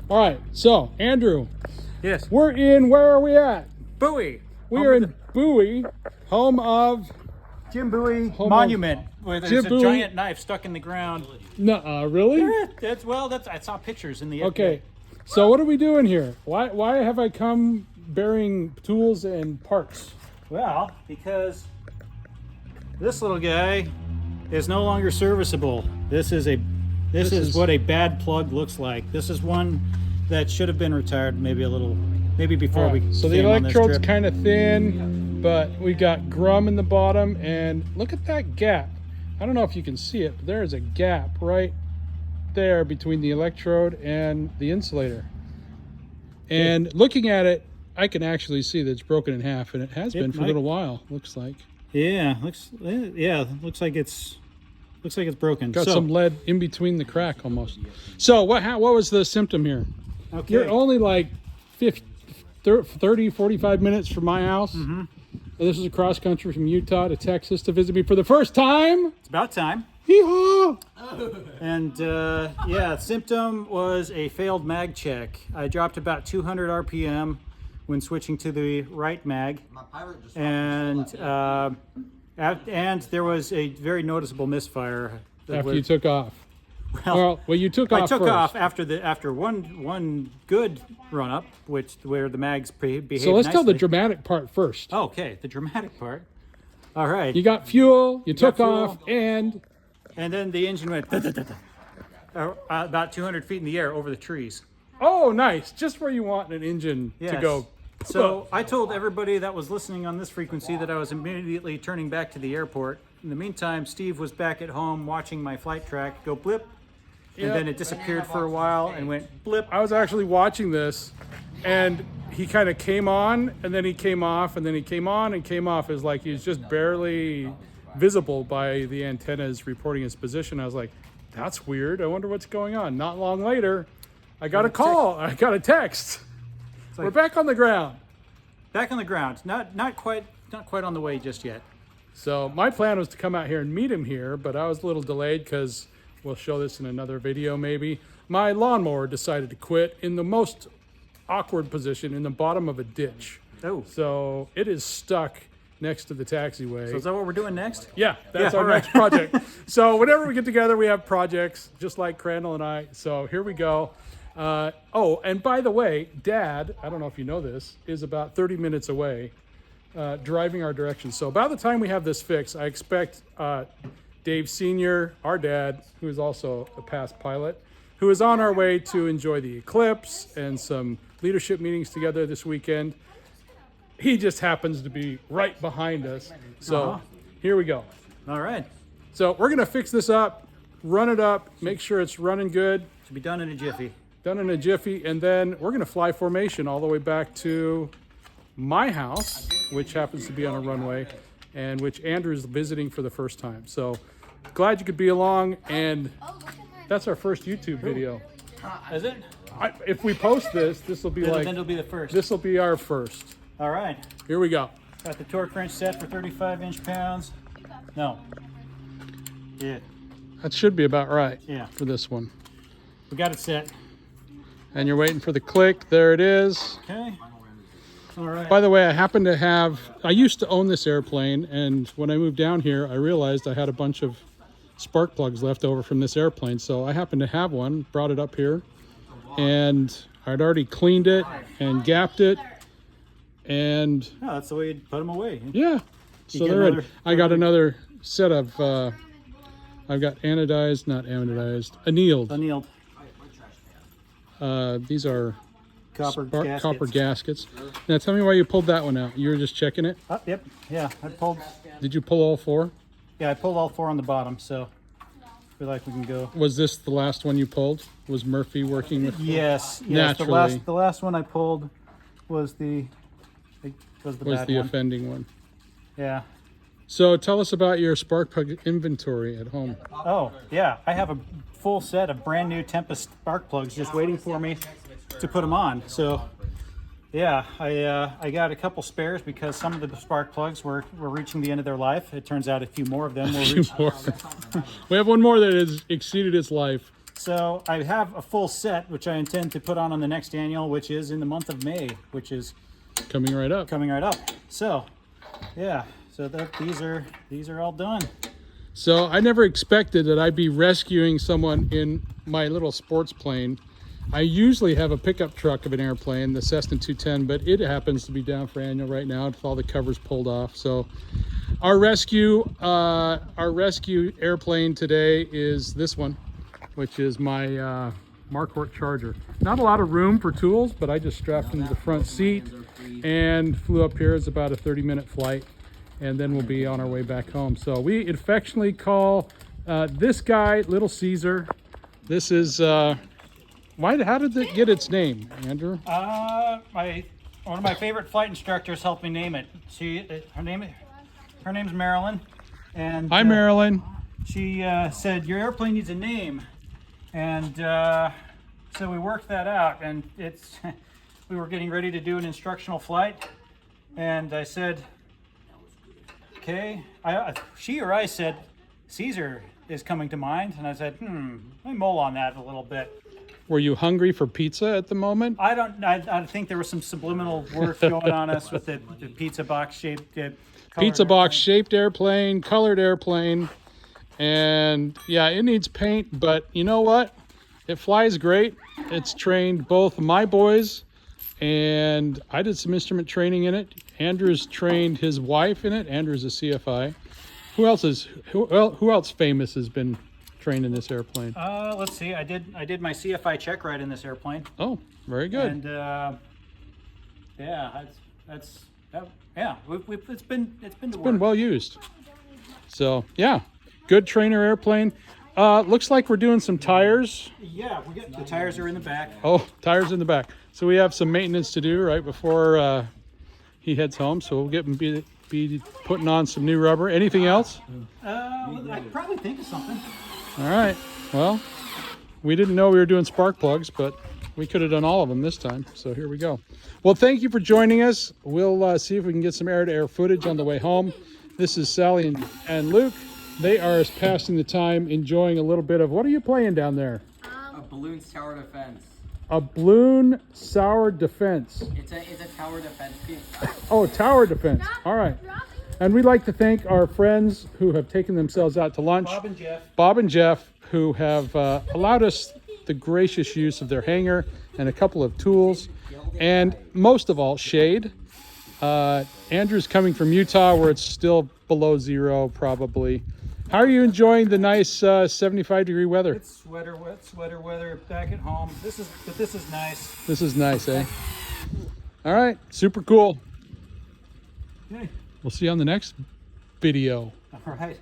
All right, so Andrew, Yes. where are we at? Bowie. We are in Bowie, home of Jim Bowie Home Monument, where there's Jim a Bowie. giant knife stuck in the ground. really? I saw pictures in the Okay, so what are we doing here? Why have I come bearing tools and parts? Well, because this little guy is no longer serviceable. This is what a bad plug looks like. This is one that should have been retired maybe before All right, we so the came on this electrode's trip. kind of thin, but we got grum in the bottom, and look at that gap. I don't know if you can see it, but there is a gap right there between the electrode and the insulator. And looking at it, I can actually see that it's broken in half, and it has been for a little while. Looks like. Looks like it's broken. Got some lead in between the crack almost. So what was the symptom here? Okay. You're only like 30, 45 minutes from my house. Mm-hmm. And this is a cross country from Utah to Texas to visit me for the first time. It's about time. Hee-haw! And symptom was a failed mag check. I dropped about 200 RPM when switching to the right mag, and there was a very noticeable misfire After you took off. Well, you took off. I took first. off after one good run up, where the mags behaved. So let's tell the nicely. dramatic part first. Okay, the dramatic part. All right. You got fuel. You took fuel. off, and then the engine went about 200 feet in the air over the trees. oh, nice! Just where you want an engine to Yes. go. So I told everybody that was listening on this frequency that I was immediately turning back to the airport. In the meantime, Steve was back at home watching my flight track go blip, and Yep. then it disappeared for a while and went blip. I was actually watching this, and he kind of came on, and then he came off, and then he came on and came off. It was like he was just barely visible by the antennas reporting his position. I was like, that's weird. I wonder what's going on. Not long later, I got a call. I got a text. We're back on the ground. Back on the ground. Not quite on the way just yet. So my plan was to come out here and meet him here, but I was a little delayed because we'll show this in another video maybe. My lawnmower decided to quit in the most awkward position in the bottom of a ditch. Oh. So it is stuck next to the taxiway. So is that what we're doing next? Yeah, that's Yeah, our all right. next project. So whenever we get together, we have projects, just like Crandall and I. So here we go. And by the way, Dad, I don't know if you know this, is about 30 minutes away, driving our direction. So by the time we have this fixed, I expect Dave Sr., our dad, who is also a past pilot, who is on our way to enjoy the Eclipse and some leadership meetings together this weekend. He just happens to be right behind us. So here we go. All right. So we're going to fix this up, run it up, make sure it's running good. Should be done in a jiffy. Done in a jiffy, and then we're going to fly formation all the way back to my house, which happens to be on a runway, and which Andrew's visiting for the first time. So glad you could be along, and that's our first YouTube video. Is it? If we post this, this will be Then it'll be the first. this will be our first. All right. Here we go. Got the torque wrench set for 35 inch-pounds. No. Yeah. That should be about right. Yeah. For this one. We got it set. And you're waiting for the click. There it is. Okay. All right. By the way, I used to own this airplane, and when I moved down here, I realized I had a bunch of spark plugs left over from this airplane. So I happened to have one, brought it up here, and I'd already cleaned it and gapped it. And Oh, that's the way you put them away. yeah, so get they're ready. another- I got another set of, I've got annealed. Annealed These are gaskets. copper gaskets. Now tell me why you pulled that one out. You were just checking it? Oh, yep. Yeah, I pulled. Did you pull all four? Yeah, I pulled all four on the bottom, so I feel like we can go. Was this the last one you pulled? Was Murphy working with? Yes. Naturally. The last one I pulled was the bad one. offending one. Yeah. So tell us about your spark plug inventory at home. Oh, yeah. I have a full set of brand new Tempest spark plugs just waiting for me to put them on. So, yeah, I got a couple spares because some of the spark plugs were reaching the end of their life. It turns out a few more of them will reach. We have one more that has exceeded its life. So I have a full set, which I intend to put on the next annual, which is in the month of May, which is Coming right up. coming right up. So, yeah. So these are all done. So I never expected that I'd be rescuing someone in my little sports plane. I usually have a pickup truck of an airplane, the Cessna 210, but it happens to be down for annual right now with all the covers pulled off. So our rescue airplane today is this one, which is my Marquardt Charger. Not a lot of room for tools, but I just strapped into the front seat and flew up here. It's about a 30-minute flight, and then we'll be on our way back home. So we affectionately call this guy Little Caesar. This is how did it get its name, Andrew? One of my favorite flight instructors helped me name it. Her name's Marilyn, and Hi, Marilyn. she said your airplane needs a name, and so we worked that out. And we were getting ready to do an instructional flight, and I said, okay. She or I said Caesar is coming to mind, and I said, let me mull on that a little bit. Were you hungry for pizza at the moment? I think there was some subliminal work going on us with the pizza box shaped Shaped airplane, colored airplane, and yeah, it needs paint, but you know what? It flies great. It's trained both my boys, and I did some instrument training in it. Andrew's trained his wife in it. Andrew's a CFI. Who else famous has been trained in this airplane? Let's see. I did my CFI check ride in this airplane. Oh, very good. And yeah, it's been the work. Been well used. So yeah, good trainer airplane. Looks like we're doing some tires. Yeah, the tires are in the back. Oh, tires in the back. So we have some maintenance to do right before he heads home. So we'll get him be putting on some new rubber. Anything else? I could probably think of something. All right. Well, we didn't know we were doing spark plugs, but we could have done all of them this time. So here we go. Well, thank you for joining us. We'll see if we can get some air-to-air footage on the way home. This is Sally and Luke. They are passing the time, enjoying a little bit of, what are you playing down there? A balloon tower defense. A balloon sour defense. It's a tower defense game. Oh, tower defense. All right. And we'd like to thank our friends who have taken themselves out to lunch. Bob and Jeff, who have allowed us the gracious use of their hangar and a couple of tools. And most of all, shade. Andrew's coming from Utah, where it's still below zero, probably. How are you enjoying the nice 75-degree weather? It's sweater weather back at home. This is nice. This is nice, eh? All right, super cool. Okay. We'll see you on the next video. All right.